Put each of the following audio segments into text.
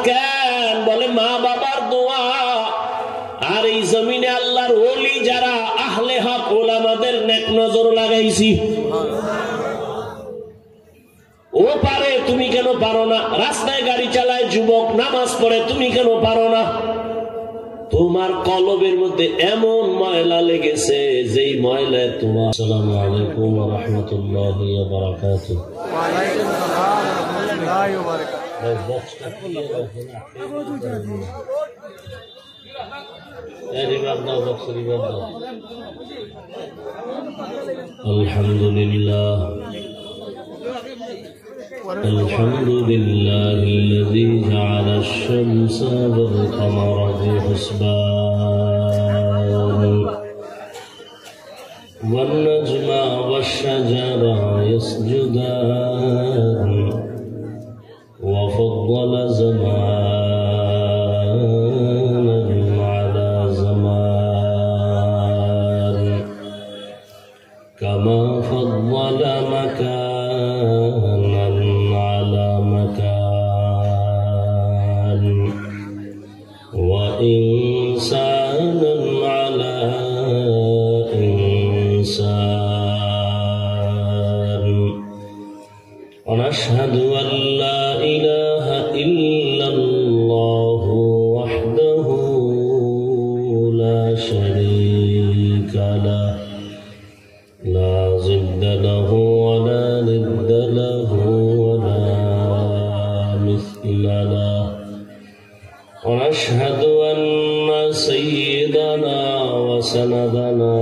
কেন? বলে মা বাবার দোয়া আর এই জমিনে আল্লাহর ওলি যারা আহলে হক ওলামাদের নেক নজর লাগাইছি। ও পারে, তুমি কেন পারো না? রাস্তায় গাড়ি চালায় যুবক, নামাজ পড়ে, তুমি কেন পারো না? তোমার কলবের মধ্যে এমন ময়লা লেগেছে যেই ময়লায় তোমার। আসসালামু আলাইকুম ওয়া রাহমাতুল্লাহি ওয়া বারাকাতুহু। ওয়া আলাইকুম আসসালাম ওয়া রাহমাতুল্লাহি ওয়া বারাকাতুহু। আলহামদুলিল্লাহ الحمد لله الذي جعل الشمس والقمر بحسبان والنجم والشجر يسجدان وفضل زمانا على زمان كما فضل مكانا على مكان وإنسانا على إنسان ونشهد أن لا إله إلا الله وحده لا شريك له لا ضد له ولا ند له ولا مثل له ونشهد أن سيدنا وسندنا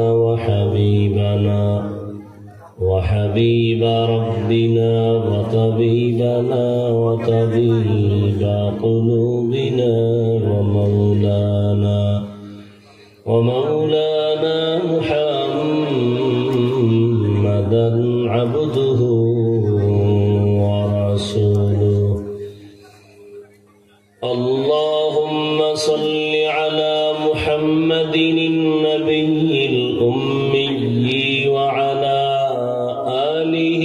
وحبيب ربنا وطبيبنا وطبيب قلوبنا ومولانا محمدا عبده ورسوله اللهم صل على محمد النبي الأمي وعلى آله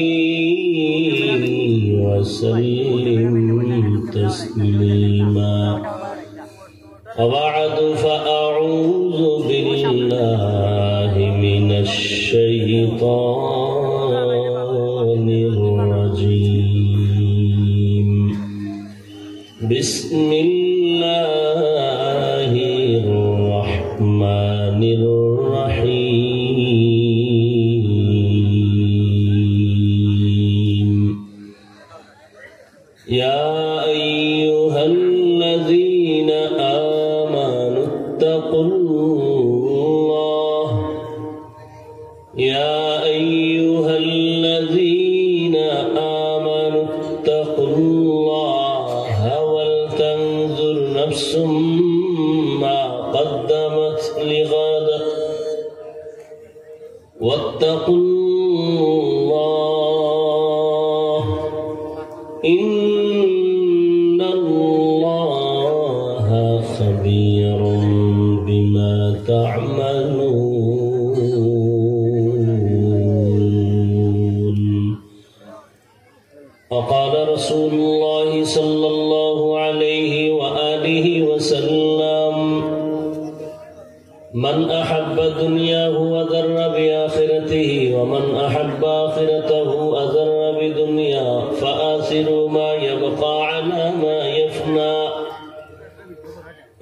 وسلم تسليما وبعد فأعوذ بالله من الشيطان الرجيم بسم الله الرحمن الرحيم يا أيها الذين آمنوا اتقوا الله يا أيها الذين آمنوا اتقوا الله ولتنظر نفس ما قدمت لغد واتقوا الله إن الله خبير بما تعملون وقال رسول الله صلى الله عليه وآله وسلم من أحب دنياه وذر بآخرته ومن أحب آخرته أذر بدنيا فآثروا ما يبقى على ما يفنى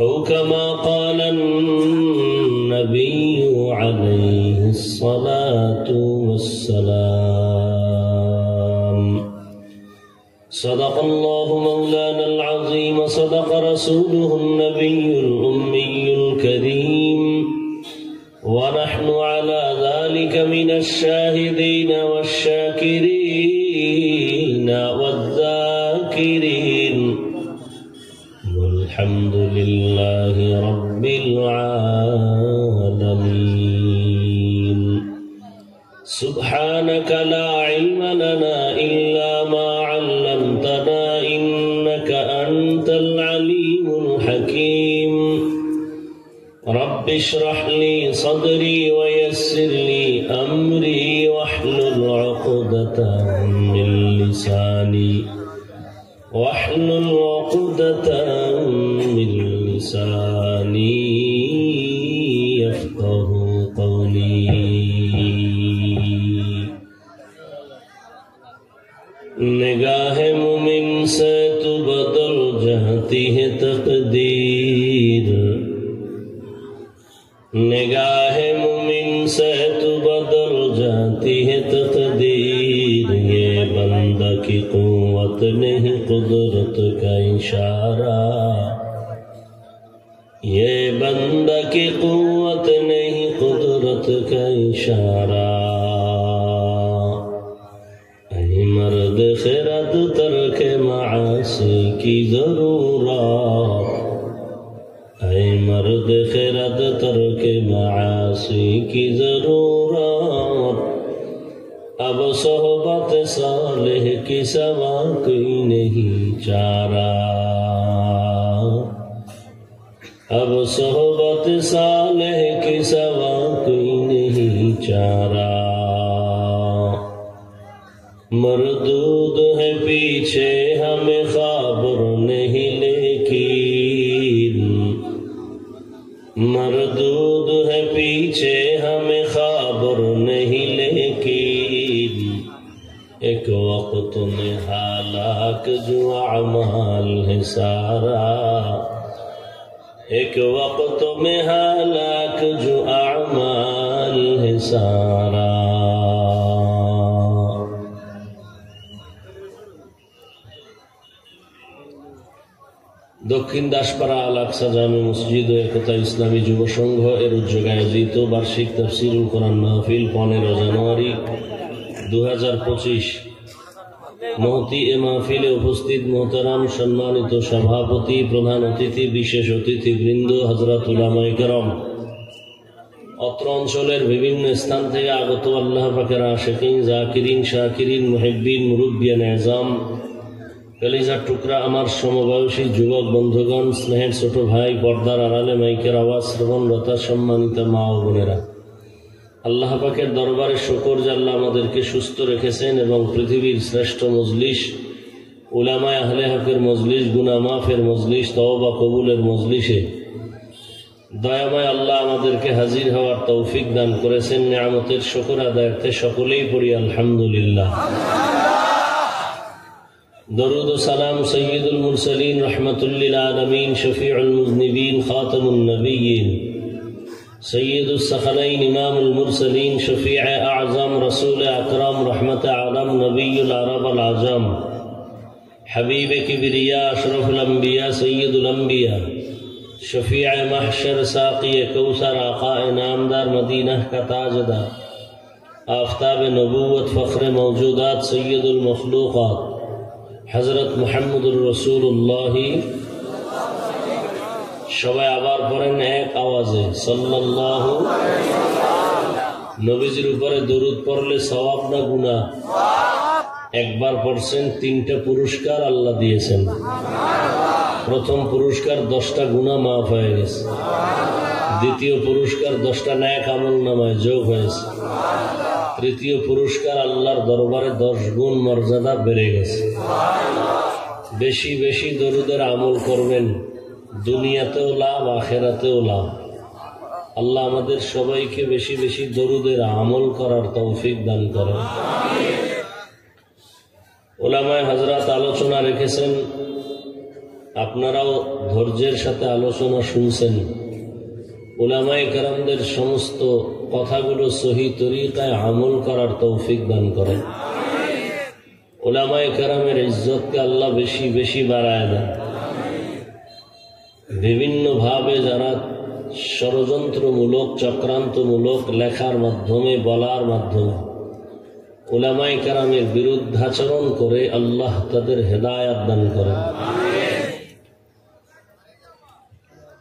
أو كما قال النبي عليه الصلاة والسلام صدق الله مولانا العظيم صدق رسوله النبي الأمي الكريم ونحن على ذلك من الشاهدين والشاكرين والذاكرين والحمد لله رب العالمين سبحانك لا علم لنا إلا ما علمتنا إنك أنت العليم الحكيم رب اشرح لي صدري ويسر لي أمري واحلل عقدة من لساني واحلل عقدة عقدة من لساني يفقه قولي निगाह मुमिन से तो बदल जाती है तकदीर निगाह मुमिन से तो बदल जाती है तकदीर ये बंदा की कुव्वत नहीं कुदरत का इशारा ये बंदा की कुव्वत नहीं कुदरत का इशारा मर्द खिरत तर्क मासी की जरूरत ऐ मर्द खिरत तर्क मासी की जरूरत अब सोहबत सालेह की सवा कोई नहीं चारा अब सोहबत सालेह की सवा कोई नहीं चारा मरदूद है पीछे हमें खबर नहीं लेकिन मरदूद है पीछे हमें खबर नहीं लेकिन एक वक्त में हालाक जो अमाल है सारा एक वक्त में हालाक जो अमाल है सारा दक्षिण दासपाड़ा আল আকসা জামে মসজিদ ও একতা ইসলামী যুব সংঘ এর উদ্যোগে আয়োজিত বার্ষিক তাফসীরুল কোরআন মাহফিল 15 জানুয়ারি 2025 মহতি এ মাহফিলে উপস্থিত মোহতারাম সম্মানিত সভাপতি প্রধান অতিথি বিশেষ অতিথিবৃন্দ হযরত উলামায়ে কেরাম অত্র অঞ্চলের বিভিন্ন স্থান থেকে আগত আল্লাহ পাকের আশিকিন জাকিরিন শাকিরিন মুহিব্বিন মুরব্বিয়ান এজাম कलिजार टुकड़ा आमार समबयसी युवक बंधुगण स्नेहर छोट भाई पर्दार आड़ाले माइकेर आवाज श्रवणरता सम्मानित मा ओ बोनेरा आल्लाह पाकेर दरबारे शुक्र जे आल्लाह आमादेरके सुस्थ रेखेछेन एबं पृथिवीर श्रेष्ठ मजलिस उलामाए आहले हकेर मजलिस गुनाह माफेर मजलिस तওবা कबुलेर मजलिसे दयामय आल्लाह आमादेरके हाजिर हওয়ার तौफिक दान करेछेन नियामतेर शुक्र आदायार्थे सकलेई पড়ি आलহামদুলিল্লাह दरूद सलाम सय्यदुल मुरसलीन रहमतुल लिल आलमीन शफीउल मुज़निबीन खातमुन नबिय्यीन सय्यदुस सखलैन इमामुल मुरसलीन शफीअ आज़म रसूल अकरम रहमत आलम नबियुल अरब वल आजम हबीब किबरिया अशरफुल अंबिया सय्यदुल अंबिया शफीअ महशर साक़ी कौसर आक़ा नामदार मदीना का ताजदार आफ़ताब नबूवत फ़ख्र मौजूदात सय्यदुल मखलूक़ात हजरत मुहम्मदुर रसूलुल्लाह सबाई आबार पढ़ेन एक आवाजे सल्लल्लाहु नबीजिर ऊपर दरूद पढ़ले सवाब ना गुनाह एक बार पढ़ছেন तीनटा पुरस्कार आल्लाह दिয়েছেন प्रथम पुरस्कार 10টা गुनाह माफ হয়ে গেছে দ্বিতীয় পুরস্কার 10টা নেক আমল নামায় যোগ হয়েছে तृतीय पुरस्कार आल्लाहर दरबारे 10 गुण मर्यादा बेड़े गेছে बेशी बेशी दरूदेर आमल करबेन दुनियातेও लाभ आखिरातेও लाभ আল্লাহ আমাদের সবাইকে বেশি বেশি দরুদের আমল করার তৌফিক দান করেন আমিন উলামায়ে হযরত আলোচনা রেখেছেন আপনারাও ধৈর্যের সাথে আলোচনা শুনছেন উলামায়ে কেরামদের সমস্ত কথাগুলো সহি তরিকায় আমল করার তৌফিক দান করেন আমিন উলামায়ে কেরামের ইজ্জতকে আল্লাহ বেশি বেশি বাড়ায় দেন আমিন বিভিন্ন ভাবে যারা ষড়যন্ত্রমূলক চক্রান্তমূলক লেখার মাধ্যমে বলার মাধ্যমে উলামায়ে কেরামের বিরুদ্ধাচরণ করে আল্লাহ তাদের হেদায়েত দান করেন আমিন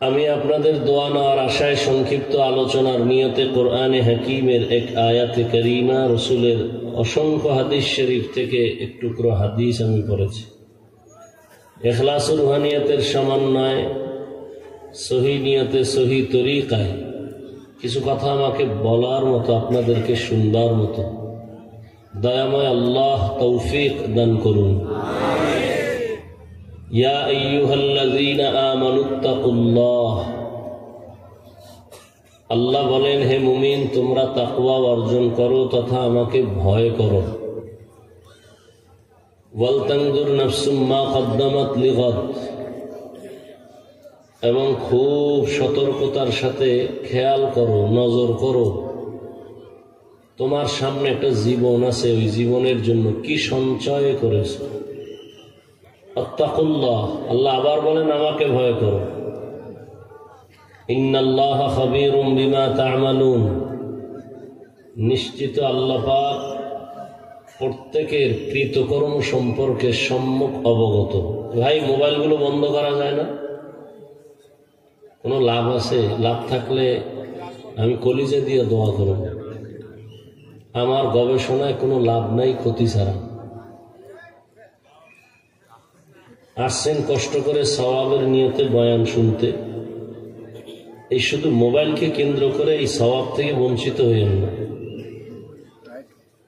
আমি আপনাদের দোয়া নেওয়ার আশায় সংক্ষিপ্ত আলোচনার নিয়তে কোরআনে হাকিমের এক আয়াতে কারীমা রাসূলের অসংখ্য হাদিস শরীফ থেকে এক টুকরো হাদিস আমি পড়েছি ইখলাস ও রুহানিয়তের সমন্বয়ে সহি নিয়তে সহি তরিকায় কিছু কথা আমাকে বলার মতো আপনাদেরকে শুনবার মতো দয়াময় আল্লাহ তৌফিক দান করুন আমিন ইয়া আইয়ুহাল্লাযীনা আমানুত্তাকুল্লাহ, আল্লাহ বলেন হে মুমিন তোমরা তাকওয়া অর্জন করো তথা আমাকে ভয় করো। ওয়াল তানজুর নাফসুম মা কদ্দামাত লিগাদ, এবং খুব সতর্কতার সাথে খেয়াল করো, নজর করো, তোমার সামনে একটা জীবন আছে, ওই জীবনের জন্য কি সঞ্চয় করেছো। আত্তাকুল্লাহ, আল্লাহ আবার বলেন আমাকে ভয় করো। ইন্নাল্লাহা খাবীরুম বিমা তা'মালুন, নিশ্চিত আল্লাহ পাক প্রত্যেকের কৃতকর্ম সম্পর্কে সম্যক অবগত। ভাই মোবাইলগুলো বন্ধ করা যায় না? কোনো লাভ আছে? লাভ থাকলে আমি কলিজা দিয়ে দোয়া করব। আমার গবেষণায় কোনো লাভ নাই ক্ষতি ছাড়া। আসছেন কষ্ট করে সওয়াবের নিয়তে বয়ান শুনতে, এই শুধু মোবাইলকে কেন্দ্র করে এই সওয়াব থেকে বঞ্চিত হইেন না।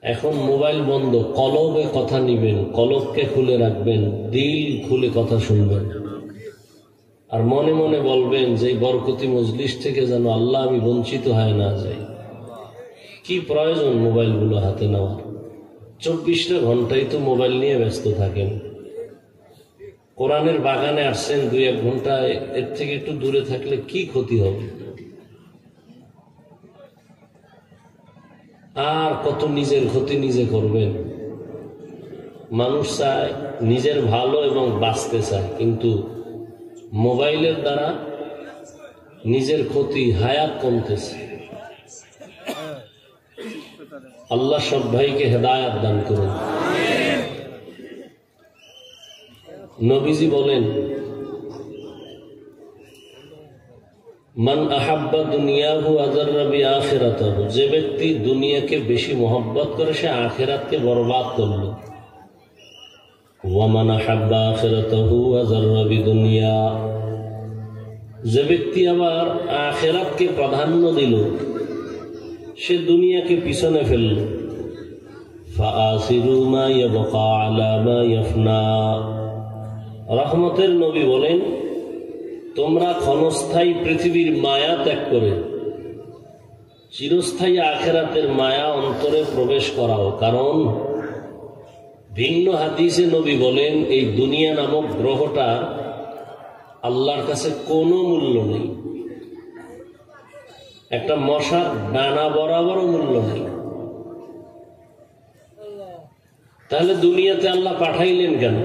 এখন মোবাইল বন্ধ, কলবে কথা নিবেন, কলবকে খুলে রাখবেন, দিল খুলে কথা শুনবেন, আর মনে মনে বলবেন যে বরকতি মজলিস থেকে যেন আল্লাহ আমি বঞ্চিত হয় না যাই। কি প্রয়োজন মোবাইলগুলো হাতে নেওয়ার? 24টা ঘন্টাই তো মোবাইল নিয়ে ব্যস্ত থাকেন। কোরআনের বাগানে আসছেন 2-1 ঘন্টা, এর থেকে একটু দূরে থাকলে কি ক্ষতি হবে? আর কত নিজের ক্ষতি নিজে করবেন। মানুষ চায় নিজের ভালো এবং বাঁচতে চায়, কিন্তু মোবাইলের দ্বারা নিজের ক্ষতি, হায়াত কমতেছে। আল্লাহ সব ভাইকে হেদায়েত দান করুন। নবীজি বলেন মান আহাব্বা দুনিয়াহু আযাররা বিআখিরাতিহি, যে ব্যক্তি দুনিয়াকে বেশি মহব্বত করে সে আখিরাতকে বরবাদ করল। ওয়া মান আহাব্বা আখিরাতাহু আযাররা বিদুনিয়া, যে ব্যক্তি আবার আখিরাতকে প্রাধান্য দিল সে দুনিয়াকে পিছনে ফেলল। ফাআসিরু মা ইয়াবকা আলা মা ইয়াফনা, রহমতের নবী বলেন তোমরা ক্ষণস্থায়ী পৃথিবীর মায়া ত্যাগ করে চিরস্থায়ী আখিরাতের মায়া অন্তরে প্রবেশ করাও। কারণ ভিন্ন হাদিসে নবী বলেন এই দুনিয়া নামক গ্রহটা আল্লাহর কাছে কোনো মূল্য নেই, একটা মশার ডানা বরাবরও মূল্য নেই। তাহলে দুনিয়াতে আল্লাহ পাঠাইলেন কেন?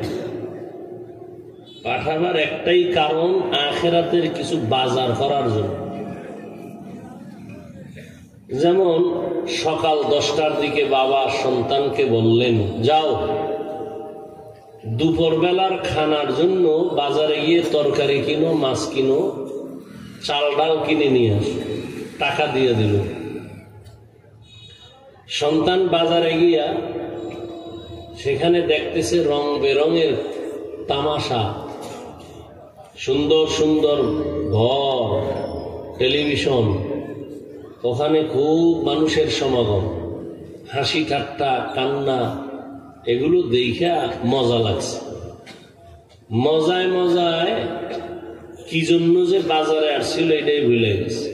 পাঠাবার একটাই কারণ, আখিরাতের কিছু বাজার করার জন্য। যেমন সকাল 10টার দিকে বাবা সন্তানকে বললেন যাও দুপুর বেলার খানার জন্য বাজারে গিয়ে তরকারি কিনো, মাছ কিনো, চাল ডাল কিনে নিয়ে আস। টাকা দিয়ে দিল। সন্তান বাজারে গিয়া সেখানে দেখতেছে রং বেরঙের তামাশা, সুন্দর সুন্দর ঘর, টেলিভিশন, ওখানে খুব মানুষের সমাগম, হাসি ঠাট্টা কান্না, এগুলো দেখা মজা লাগছে। মজায় মজায় কি জন্য যে বাজারে আসছিল এটাই ভুলে গেছে।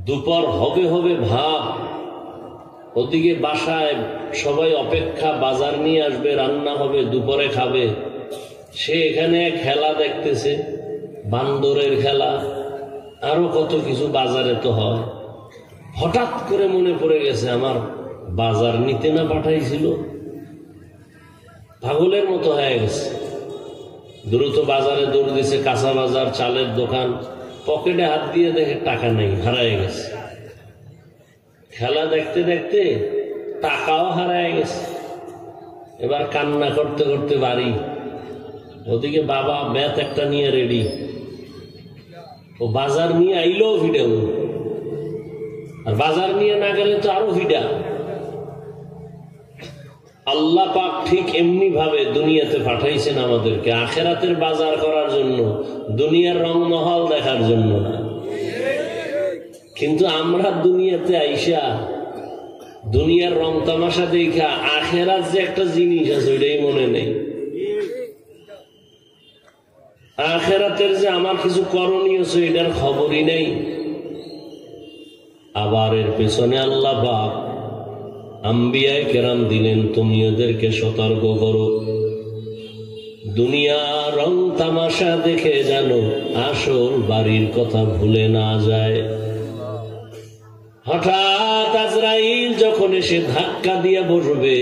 দুপুর হবে হবে ভাব, ওদিকে বাসায় সবাই অপেক্ষা, বাজার নিয়ে আসবে, রান্না হবে, দুপুরে খাবে। সে এখানে খেলা দেখতেছে, বান্দরের খেলা, আরো কত কিছু বাজারে তো হয়। হঠাৎ করে মনে পড়ে গেছে আমার বাজার নিতে না পাঠাইছিল, পাগলের মতো হয়ে গেছে। দ্রুত বাজারে দৌড় দিছে, কাঁচা বাজার, চালের দোকান, পকেটে হাত দিয়ে দেখে টাকা নেই, হারায় গেছে। খেলা দেখতে দেখতে টাকাও হারায় গেছে। এবার কান্না করতে করতে বাড়ি, ওদিকে বাবা ব্যাত একটা নিয়ে রেডি, ও বাজার নিয়ে আইলেও ভিড়াও, আর বাজার নিয়ে না গেলে তো আরো ভিড়া। আল্লাহ পাক ঠিক এমনি ভাবে দুনিয়াতে পাঠাইছেন আমাদেরকে আখিরাতের বাজার করার জন্য, দুনিয়ার রংমহল দেখার জন্য না। কিন্তু আমরা দুনিয়াতে আইসা দুনিয়ার রং তামাশা দেখা আখিরাত যে একটা জিনিস আছে ওইটাই মনে নেই। আখিরাতের যে আমার কিছু করণীয় আছে এটার খবরই নেই। আবার এর পেছনে আল্লাহ পাক আম্বিয়ায়ে কেরাম দিলেন, তুমি ওদেরকে সতর্ক করো, দুনিয়ার রং তামাশা দেখে যেন আসল বাড়ির কথা ভুলে না যায়। হঠাৎ আজরাইল যখন এসে ধাক্কা দিয়ে বসবে,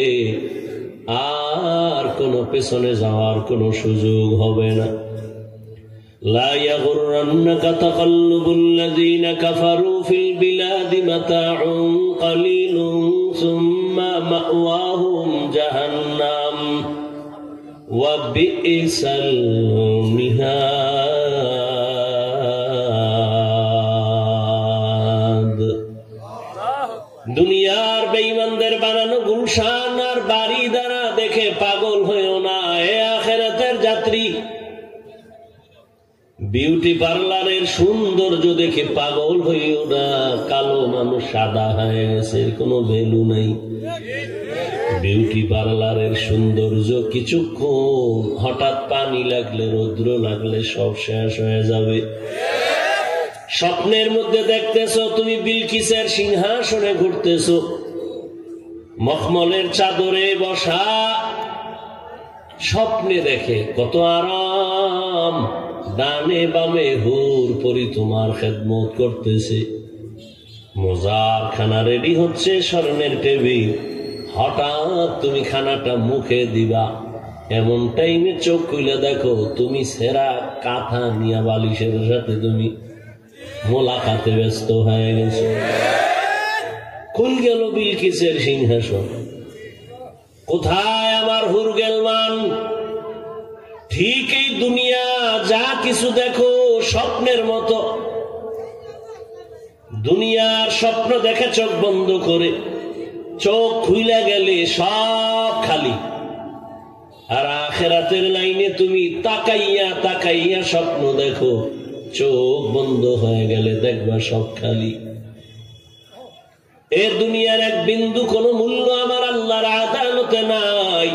আর কোনো পেছনে যাওয়ার কোনো সুযোগ হবে না। লা ইয়াগুররান্নাকা তাকাল্লুবুল লাযীনা কাফারু ফিল বিলাদি মাতাউন কালিলুন সুম্মা মাওয়াহুম জাহান্নাম ওয়া বিইসাল মিহাদ। দুনিয়ার বেঈমানদের বানানো গুলশান আর বাড়ি দ্বারা দেখে পাগল হয়েও না, এ আখিরাতের যাত্রী। বিউটি পার্লারের সৌন্দর্য দেখে পাগল হইও না, কালো মানুষ সাদা হয়ে গেছে, কোনো ভ্যালু নাই। বিউটি পার্লারের সৌন্দর্য কিছুক্ষণ, হঠাৎ পানি লাগলে রৌদ্র লাগলে সব শেষ হয়ে যাবে। স্বপ্নের মধ্যে দেখতেছো তুমি বিলকিসের সিংহাসনে ঘুরতেছো, মখমলের চাদরে বসা, স্বপ্নে দেখে কত আরাম, ডানে বামে হুর পরি তোমার খেদমত করতেছে, মজার খানা রেডি হচ্ছে, স্বর্ণের টেবিল। হঠাৎ তুমি খানাটা মুখে দিবা, এমন টাইমে চোখ খুলে দেখো তুমি সেরা কাঁথা নিয়া বালিশের সাথে তুমি মোলাকাতে ব্যস্ত হয়ে গেছে। কই গেল বিলকিসের সিংহাসন? কোথায় আমার হুরগেলমান? ঠিক এই দুনিয়া যা কিছু দেখো স্বপ্নের মতো। দুনিয়ার স্বপ্ন দেখে চোখ বন্ধ করে, চোখ খুইলা গেলে সব খালি। আর আখিরাতের লাইনে তুমি তাকাইয়া তাকাইয়া স্বপ্ন দেখো, চোখ বন্ধ হয়ে গেলে দেখবা সব খালি। এ দুনিয়ার এক বিন্দু কোনো মূল্য আমার আল্লাহর আদালতে নাই।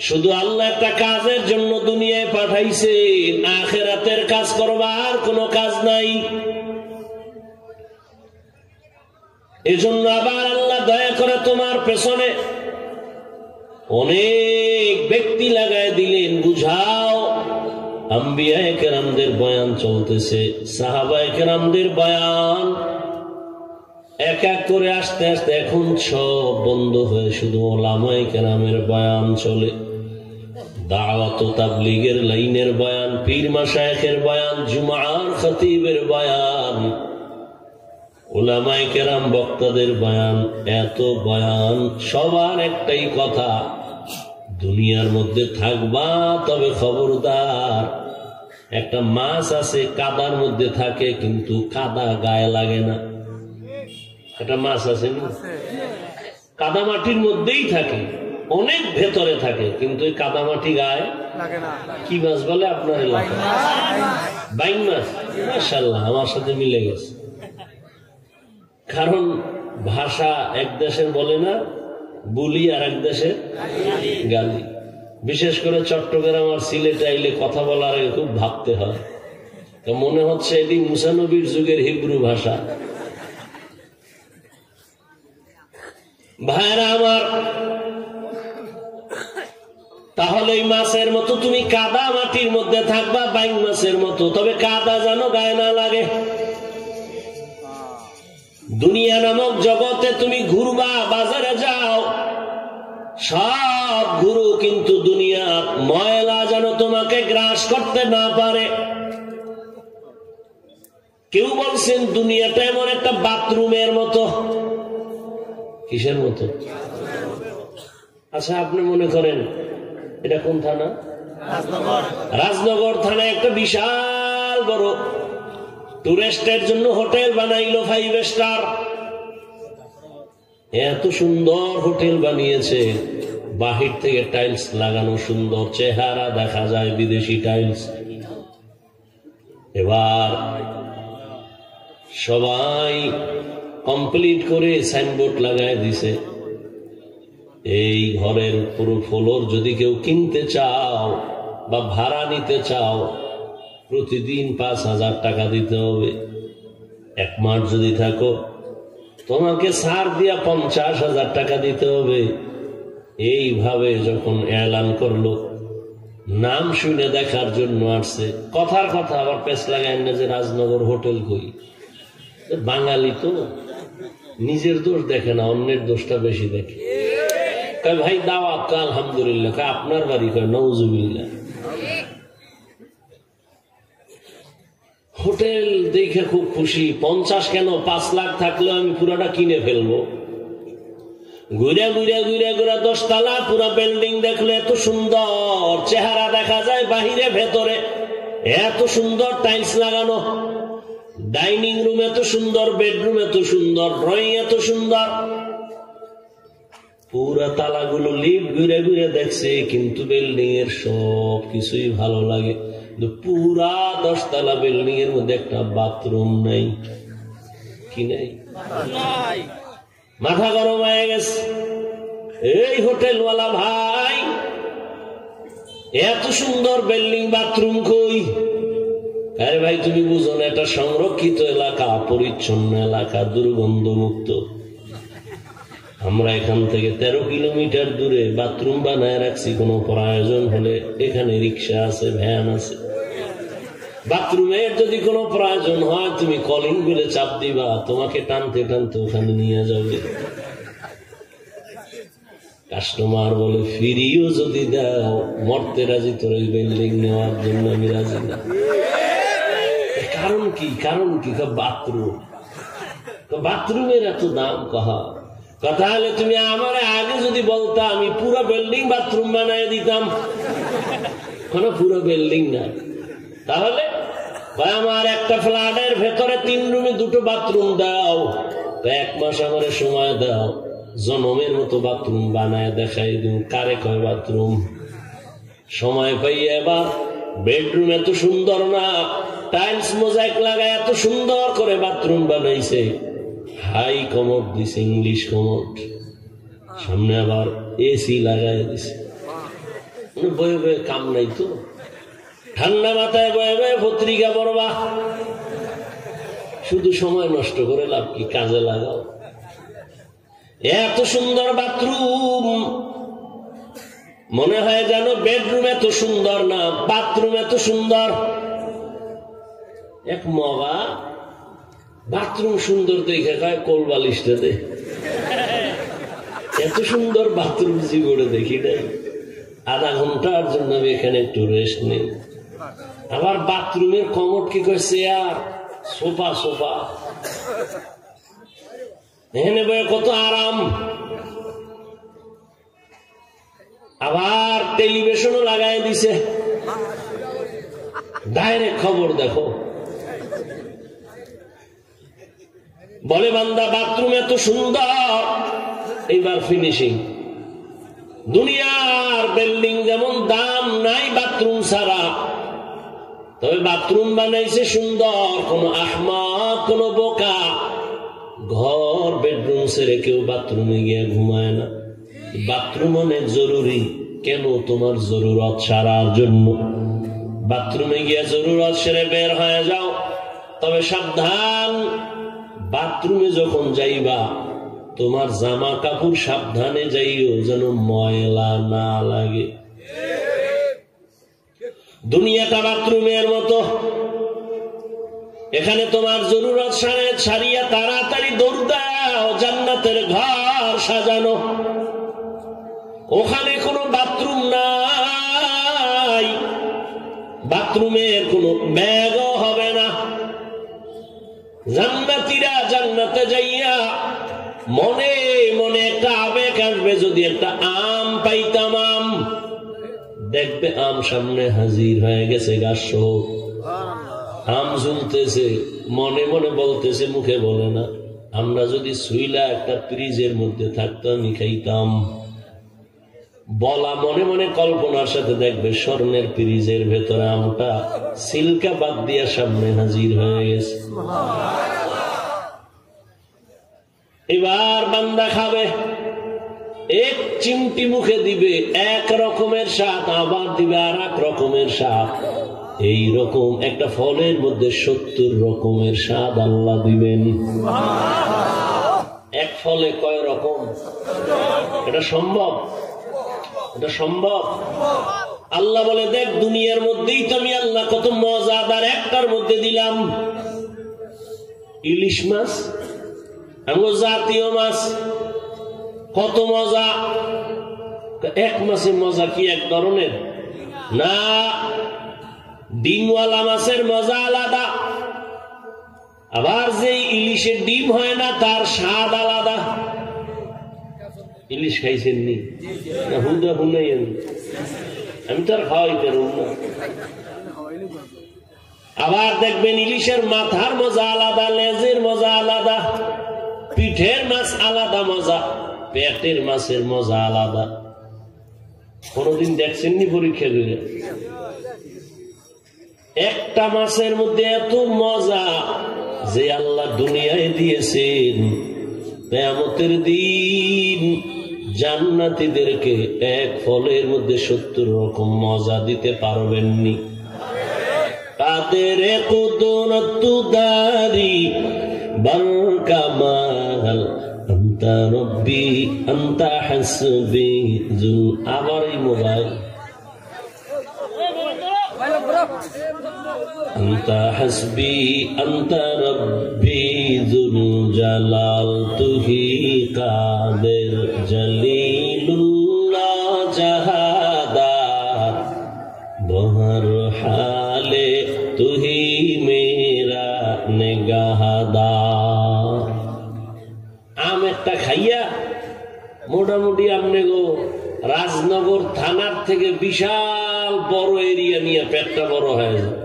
শুধু আল্লাহ একটা কাজের জন্য দুনিয়ায় পাঠাইছেন, আখিরাতের কাজ করবার কোনো কাজ নাই। এজন্য আবার আল্লাহ দয়া করে তোমার পেছনে অনেক ব্যক্তি লাগায় দিলেন, বুঝাও। আম্বিয়ায়ে কেরামদের বয়ান চলতেছে, সাহাবায়ে কেরামদের বয়ান এক এক করে আস্তে আস্তে এখন সব বন্ধ হয়ে শুধু ওলামায়ে কেরামের বয়ান চলে। দাওয়াত ও তাবলীগের লাইনের বয়ান, পীর মাশায়েখের বয়ান, জুমার খতিবের বয়ান, উলামায়ে কেরাম বক্তাদের বয়ান, এত বয়ান। সবার একটাই কথা, দুনিয়ার মধ্যে থাকবা তবে খবরদার, একটা মাছ আছে কাদার মধ্যে থাকে কিন্তু কাদা গায়ে লাগে না। একটা মাছ আছে না, কাদা মাটির মধ্যেই থাকে, অনেক ভেতরে থাকে, কিন্তু ওই কাদা মাটি গায়ে লাগে না। কি মাছ বলে আপনার এলাকায়? বাইন মাছ। মাশাআল্লাহ, আমার সাথে মিলে গেছে। কারণ ভাষা এক দেশের বলে না বুলি, আর এক দেশের গালি। বিশেষ করে চট্টগ্রাম আর সিলেট আইলে কথা বলার আগে খুব ভাবতে হয়, তো মনে হচ্ছে এটি মুসা নবীর যুগের হিব্রু ভাষা। ভাইরা আমার, তাহলে এই মাছের মতো তুমি কাদা মাটির মধ্যে থাকবা, বাইং মাছের মতো, তবে কাদা যেন গায়ে না লাগে। দুনিয়া নামক জগতে তুমি ঘুরবা, বাজারে যাও, সব ঘুরো, কিন্তু দুনিয়া ময়লা যেন তোমাকে গ্রাস করতে না পারে। কেউ বলছেন দুনিয়াটা এমন একটা বাথরুমের মতো। কিসের মতো? আচ্ছা, আপনি মনে করেন এটা কোন থানা? রাজনগর থানায় একটা বিশাল বড় টুরিস্টের জন্য হোটেল বানাইলো, 5 স্টার। এত সুন্দর হোটেল বানিয়েছে, বাহির থেকে টাইলস লাগানো, সুন্দর চেহারা দেখা যায়, বিদেশি টাইলস। এবার সবাই কমপ্লিট করে সাইনবোর্ড লাগায় দিছে, এই ঘরের পুরো ফ্লোর যদি কেউ কিনতে চাও বা ভাড়া নিতে চাও, প্রতিদিন 5,000 টাকা দিতে হবে। 1 মাস যদি থাকো তোমাকে ছাড় দিয়া 50,000 টাকা দিতে হবে। এইভাবে যখন এলান করলো, নাম শুনে দেখার জন্য আসছে। কথার কথা আবার পেছ লাগায় না যে রাজনগর হোটেল কই। বাঙালি তো নিজের দোষ দেখে না, অন্যের দোষটা বেশি দেখে। কয় ভাই দাওয়াত, আলহামদুলিল্লাহ। কয় আপনার বাড়ি? কয় নাউজুবিল্লাহ। হোটেল দেখে খুব খুশি। 50 কেন, 5 লাখ থাকলেও আমি পুরাটা কিনে ফেলবো। ঘুরে ঘুরে ঘুরে ঘুরে 10 তলা পুরা বিল্ডিং দেখলে এত সুন্দর চেহারা দেখা যায়, বাহিরে ভেতরে এত সুন্দর টাইলস লাগানো, ডাইনিং রুম এত সুন্দর, বেডরুম এত সুন্দর, ড্রয়িং এত সুন্দর। পুরা তালাগুলো লিফট ঘুরে ঘুরে দেখছে, কিন্তু বিল্ডিং এর সব কিছুই ভালো লাগে। পুরা 10 তলা বিল্ডিং এর মধ্যে একটা বাথরুম নাই। কি নাই? মাথা গরম হয়ে গেছে। এই হোটেলওয়ালা ভাই, এত সুন্দর বিল্ডিং, বাথরুম কই? আরে ভাই তুমি বুঝো না, এটা সংরক্ষিত এলাকা, পরিচ্ছন্ন এলাকা, দুর্গন্ধ মুক্ত। আমরা এখান থেকে 13 কিলোমিটার দূরে বাথরুম বানায় রাখছি। কোন প্রয়োজন হলে এখানে রিক্সা আছে, ভ্যান আছে। বাথরুমের যদি কোনো প্রয়োজন হয় তুমি কলিং বেলে চাপ দিবা, তোমাকে টানতে টানতে ওখানে নিয়ে যাবে। কাস্টমার বলে ফিরিও যদি দাও, মরতে রাজি, তোর এই বিল্ডিং নেওয়ার জন্য আমি রাজি না। কারণ কি? কারণ কি? বাথরুম। বাথরুমের এত দাম কহা? কথা হলে তুমি আমার আগে যদি বলতা, আমি পুরো বিল্ডিং বাথরুম বানায় দিতাম। কোনো পুরো বিল্ডিং না। তাহলে আমার একটা ফ্ল্যাটের ভেতরে 3 রুমে 2টো বাথরুম দাও, 1 মাস আমার সময় দাও, জনমের মতো বাথরুম বানায় দেখাই দিন। কারে কয় বাথরুম? সময় পাই। এবার বেডরুম এত সুন্দর না, টাইলস মোজাইক লাগায় এত সুন্দর করে বাথরুম বানাইছে। হাই কমোড দিছে, ইংলিশ কমোড, সামনে আবার এসি লাগাই দিছে। বয়ে বয়ে কাম নাই তো, ঠান্ডা মাথায় বয়ে বয়ে পত্রিকা পড়বা। শুধু সময় নষ্ট করে লাভ কি? কাজে লাগাও। এত সুন্দর বাথরুম, মনে হয় যেন বেডরুম এত সুন্দর না, বাথরুম এত সুন্দর। এক মগা বাথরুম সুন্দর দেখে খায় কোল বালিশটা দে। এত সুন্দর বাথরুম জীবনে দেখি নাই। আধা ঘন্টার জন্য আমি এখানে একটু রেস্ট নেই। আবার বাথরুমের কমোড কি করে? Chair, sofa. সোফা এখানে কত আরাম। আবার টেলিভিশনও লাগাই দিছে, ডাইরেক্ট খবর দেখো। বলে বান্দা বাথরুম এত সুন্দর, এইবার ফিনিশিং। দুনিয়ার বিল্ডিং যেমন দাম নাই বাথরুম ছাড়া, তবে বাথরুম বানাইছে সুন্দর। কোন আহমাক, কোন বোকা ঘর বেডরুম ছেড়ে কেউ বাথরুমে গিয়ে ঘুমায় না। বাথরুম অনেক জরুরি। কেন? তোমার জরুরত সারার জন্য। বাথরুমে গিয়ে জরুরত সেরে বের হয়ে যাও। তবে সাবধান, বাথরুমে যখন যাইবা তোমার জামা কাপড় সাবধানে যাইও, যেন ময়লা না লাগে। দুনিয়াটা বাথরুমের মতো। এখানে তোমার জরুরত সারিয়া তাড়াতাড়ি দৌড় দাও, জান্নাতের ঘর সাজানো। ওখানে কোনো বাথরুম নাই, বাথরুমের কোনো ব্যাগও হবে না। জান্নাতীরা জান্নাতে যাইয়া মনে মনে একটা আবেগ আসবে, যদি একটা আম পাইতাম। আম দেখবে আম সামনে হাজির হয়ে গেছে, গাছ সহ আম ঝুলতেছে। মনে মনে বলতেছে, মুখে বলে না, আমরা যদি সুইলা একটা ফ্রিজের মধ্যে থাকতো আমি খাইতাম। বলা মনে মনে কল্পনার সাথে দেখবে স্বর্ণের ফ্রিজের ভেতরে আমটা সিলকা বাদ দিয়া সামনে হাজির হয়ে গেছে। এবার বান্দা খাবে। এক চিমটি মুখে দিবে এক রকমের স্বাদ, আবার দিবে আর এক রকমের স্বাদ। এই রকম একটা ফলের মধ্যে 70 রকমের স্বাদ আল্লাহ দিবেন। এক ফলে কয় রকম? এটা সম্ভব? এটা সম্ভব? আল্লাহ বলে, দেখ দুনিয়ার মধ্যেই তো আমি আল্লাহ কত মজাদার একটার মধ্যে দিলাম। ইলিশ মাছ, আমার জাতীয় মাছ, কত মজা। এক মাছের মজা কি এক ধরনের? না, ডিমওয়ালা মাছের মজা আলাদা, আবার যে ইলিশের ডিম হয় না তার স্বাদ আলাদা। ইলিশ খাইছেন নি? হুদা হুনাইন, আমি তো আর খাওয়াইতে রুম না। আবার দেখবেন ইলিশের মাথার মজা আলাদা, লেজের মজা আলাদা, পিঠের মাছ আলাদা মজা, পেটের মাছের মজা আলাদা। কোনদিন দেখছেন নি পরীক্ষা করে? একটা মাছের মধ্যে এত মজা যে আল্লাহ দুনিয়ায় দিয়েছেন, কিয়ামতের দিন জান্নাতীদেরকে এক ফলের মধ্যে 70 রকম মজা দিতে পারবেননি। কাদের কুদরত দারি বরকামাল আনতা রব্বি আনতা হাসবি জু। আবার এই মোবাইল আনতা হাসবি আনতা রব্বি জুল জালাল তুহি কাদের জলিলুল্লাহ জাহাদার বহর হালে তুহি মেরা নেগাহদার। আম একটা খাইয়া মোটামুটি আপনি গো রাজনগর থানার থেকে বিশাল বড় এরিয়া নিয়ে পেটটা বড় হয়ে যায়।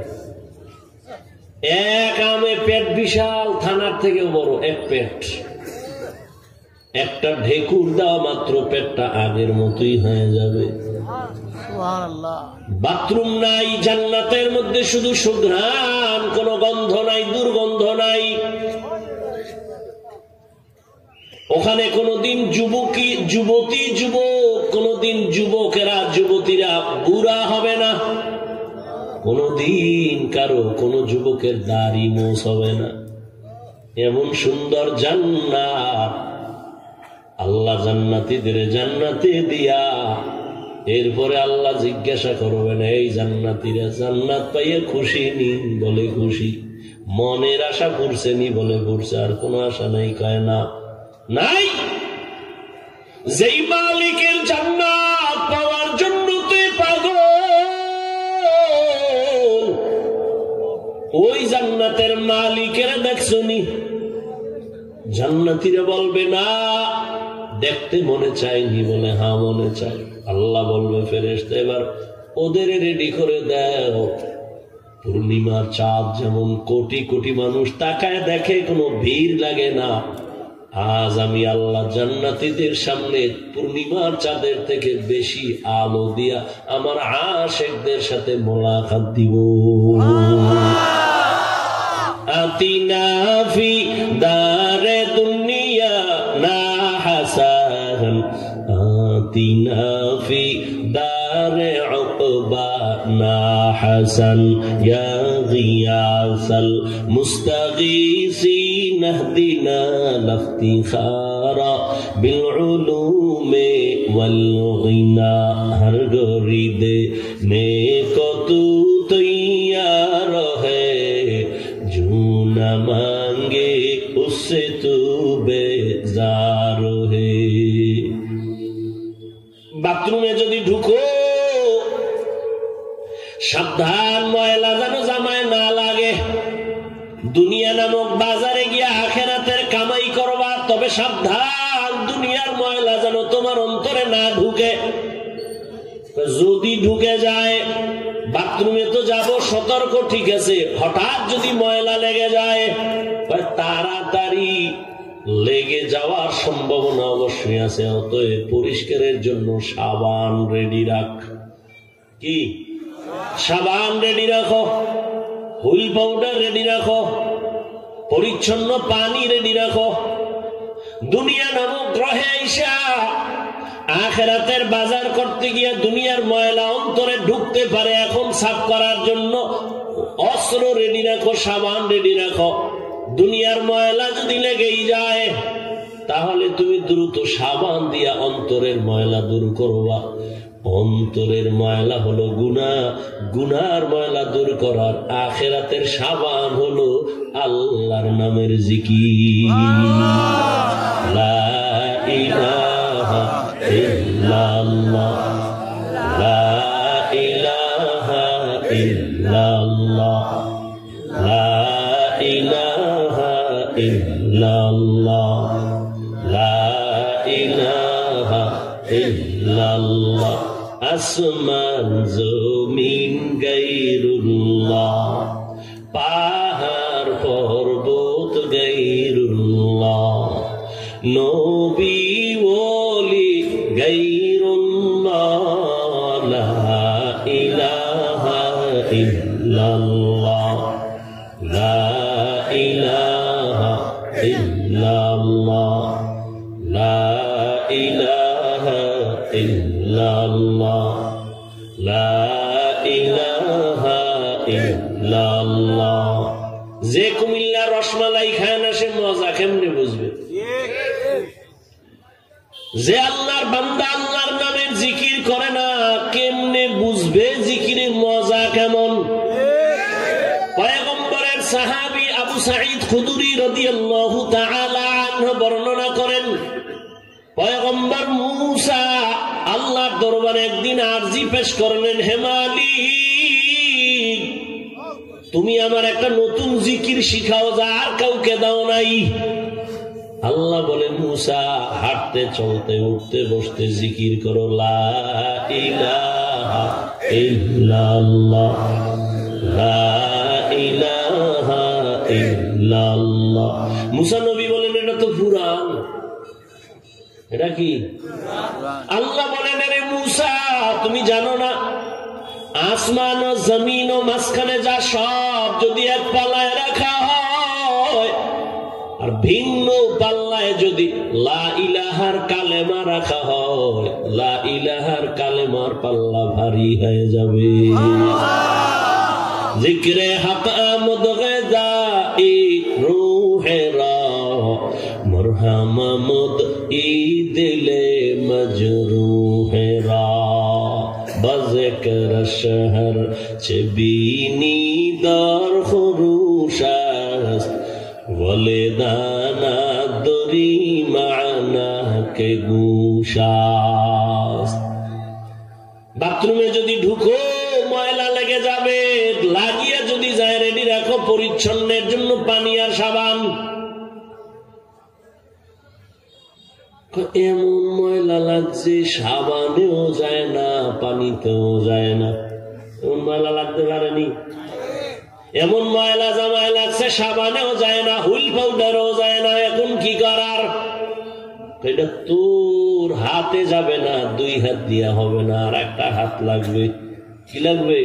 এক আমে পেট বিশাল, থানার থেকে বড় এক পেট। একটা ঢেকুর দেওয়া মাত্র পেটটা আগের মতোই হয়ে যাবে। বাথরুম নাই জান্নাতের মধ্যে, শুধু সুঘ্রাণ, কোনো গন্ধ নাই, দুর্গন্ধ নাই। ওখানে কোনদিন যুবতী যুবক, কোনদিন যুবকেরা যুবতীরা বুড়া হবে না, কোনদিন কারো কোন যুবকের দাড়ি মোছ হবে না। এমন সুন্দর জান্নাত আল্লাহ জান্নাতীদের জান্নাতে দিয়া, এরপরে আল্লাহ জিজ্ঞাসা করবেন, এই জান্নাতীরা জান্নাত পাইয়ে খুশি নি? বলে খুশি। মনের আশা করছে নি? বলে করছে। আর কোন আশা নাই? কয় না, নাই। যেই মালিকের জান্নাত পাওয়ার জন্য তুই পাগল, ওই জান্নাতের মালিকের দেখছো নি? জান্নাতীরা বলবে না, দেখতে মনে চায়নি। বলে হ্যাঁ মনে চাই। আল্লাহ বলবে, ফেরেশতা এবার ওদের রেডি করে দাও। পূর্ণিমার চাঁদ যেমন কোটি কোটি মানুষ তাকায় দেখে, কোনো ভিড় লাগে না, আজ আমি আল্লাহ জান্নাতীদের সামনে পূর্ণিমার চাঁদের থেকে বেশি আলো দিয়া আমার আশিকদের সাথে মোলাকাত দিব। আতিনা ফি দারে দুনিয়া না হাসান, আতিনা ফি দারে উকবা না হাসান, ইয়া গিয়াসাল মুস্তাগীসিন اهدنا الافتخارا بالعلوم والغنى। ہر گرید نیکو تو تیار ہے، جو نہ مانگے اس سے تو بیزار ہے۔ বাথরুমে যদি ঢুকো, সাবধান ময়লা যেন জামায় না লাগে। দুনিয়া নামক বাজারে গিয়ে আখিরাতের কামাই করবা, তবে সাবধান দুনিয়ার ময়লা যেন তোমার অন্তরে না ঢুকে। যদি ঢুকে যায়, বাথরুমে তো যাব সতর্ক, ঠিক আছে, হঠাৎ যদি ময়লা লেগে যায়, তাড়াতাড়ি লেগে যাওয়ার সম্ভাবনা অবশ্যই আছে। অতএব পরিষ্কারের জন্য সাবান রেডি রাখ। কি সাবান রেডি রাখো, হুইল পাউডার রেডি রাখো, পরিচ্ছন্ন পানি রেডি রাখো। দুনিয়া নামক গ্রহে আইসা আখিরাতের বাজার করতে গিয়ে দুনিয়ার ময়লা অন্তরে ঢুকতে পারে, এখন সাফ করার জন্য অস্ত্র রেডি রাখো, সাবান রেডি রাখো। দুনিয়ার ময়লা যদি লেগেই যায় তাহলে তুমি দ্রুত সাবান দিয়া অন্তরের ময়লা দূর করবা। অন্তরের ময়লা হলো গুনাহ, গুনার ময়লা দূর করার আখিরাতের সাবান হলো আল্লাহর নামের জিকির। লা ইলাহা ইল্লাল্লাহ, লা ইলাহা ইল্লাল্লাহ, লা ইলাহা ইল্লাল্লাহ, লা ইলাহা ইল্লাল্লাহ। আসমান জমিন গায়রুল্লাহ, পাহাড় পর্বত গায়রুল্লাহ, নবী ওলি গায়রুল্লাহ, লা ইলাহা ইল্লাল্লাহ, লা ইলাহা ইল্লাল্লাহ, লা ইলাহা ইল্লাল্লাহ, লা ইলাহা ইল্লাল্লাহ। যে কুমিল্লার রসমালাই খায় না সে মজা কেমনে বুঝবে? যে আল্লাহর বান্দা আল্লাহর নামের জিকির করে না কেমনে বুঝবে জিকিরের মজা কেমন? পয়গম্বরের সাহাবী আবু সাঈদ খুদরি রাদিয়াল্লাহু তাআলা আনহু বর্ণনা করেন, পয়গম্বর মূসা আল্লাহর দরবারে একদিন আরজি পেশ করলেন, হে মালিক, তুমি আমার একটা নতুন জিকির শিখাও যা আর কাউকে দাও নাই। আল্লাহ বলেন, মূসা হাঁটতে চলতে উঠতে বসতে জিকির করো, লা ইলাহা ইল্লাল্লাহ, লা ইলাহা ইল্লাল্লাহ। মূসা নবী বলেন, এটা তো কুরআন। এটা কি? আল্লাহ বলেন, আরে মূসা তুমি জানো না আসমান ও জমিন ও মাঝখানে যা সব যদি এক পাল্লায় রাখা হয় আর ভিন্ন পাল্লায় যদি লা ইলাহার কালেমা রাখা হয়, লা ইলাহার কালেমার পাল্লা ভারী হয়ে যাবে। জিক্রে হক আমদ গজাই রূহেরা মরহামামদ ই দিলে মজরুহেরা বজকর শহর চবিনি দার খুরুশাস ওয়ালিদানা দরি মানা কে গুশাস। বাথরুমে যদি ঢুকো ময়লা লেগে যাবে, লাগিয়ে যদি যায় রেডি রাখো পরিচ্ছন্নের জন্য পানি আর সাবান। এমন ময়লা লাগছে সাবানেও যায় না পানিতেও যায় না, এমন ময়লা লাগতে পারেনি? এমন ময়লা জামায় লাগছে সাবানেও যায় না, হুইল পাউডারও যায় না, এখন কি করার? এটা তোর হাতে যাবে না, দুই হাত দিয়া হবে না, আর একটা হাত লাগবে। কি লাগবে?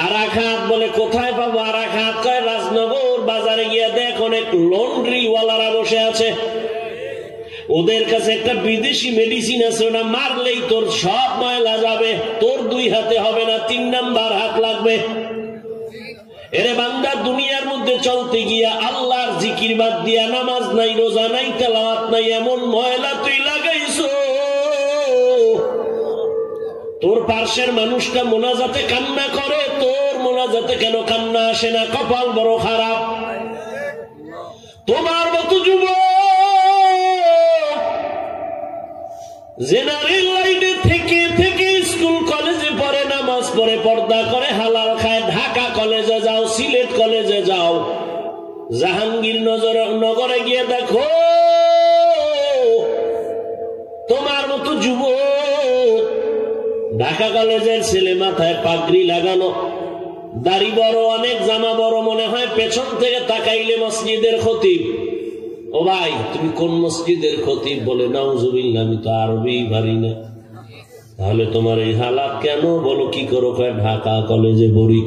আর এক হাত। বলে কোথায় পাবো আর এক হাত? কয় রাজনগর বাজারে গিয়ে দেখ অনেক লন্ড্রি ওয়ালারা বসে আছে, ওদের কাছে একটা বিদেশি মেডিসিন আছে, ওটা মারলেই তোর সব ময়লা যাবে, তোর দুই হাতে হবে না, 3 নাম্বার হাত লাগবে। এরে বান্দা, দুনিয়ার মধ্যে চলতে গিয়া আল্লাহর জিকির বাদ দিয়া নামাজ নাই, রোজা নাই, তেলাওয়াত নাই, এমন ময়লা তুই লাগাইছো তোর পার্শ্বের মানুষটা মোনাজাতে কান্না করে, তোর মোনাজাতে কেন কান্না আসে না? কপাল বড় খারাপ। তোমার মতো যুবক জেনারেল লাইনে থেকে থেকে স্কুল কলেজে পড়ে, নামাজ পড়ে, পর্দা করে, হালাল খায়, ঢাকা কলেজে যাও, সিলেট কলেজে যাও, জাহাঙ্গীর নগরে গিয়ে দেখো তোমার মতো যুবক ঢাকা কলেজের ছেলে, মাথায় পাগড়ি লাগানো, দাড়ি বড়, অনেক জামা বড়, মনে হয় পেছন থেকে তাকাইলে মসজিদের খতিব। ও ভাই, তুমি কোন মসজিদের খতিব? বলে নাউজুবিল্লাহ, আমি তো আরবি পারি না। তাহলে তোমার এই হালাত কেন? বলো কি করো? ঢাকা কলেজে পড়ি।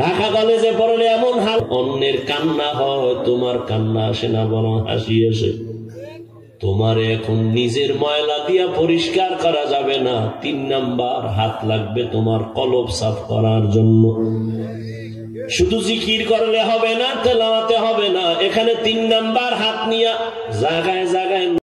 ঢাকা কলেজে পড়লে এমন হাল, অন্যের কান্না হয়, তোমার কান্না আসে না, বরং হাসি আসে। তোমার এখন নিজের ময়লা দিয়া পরিষ্কার করা যাবে না, 3 নাম্বার হাত লাগবে তোমার কলব সাফ করার জন্য। শুধু জিকির করলে হবে না, তেলাওয়াতে হবে না, এখানে 3 নাম্বার হাত নিয়ে জায়গায় জায়গায়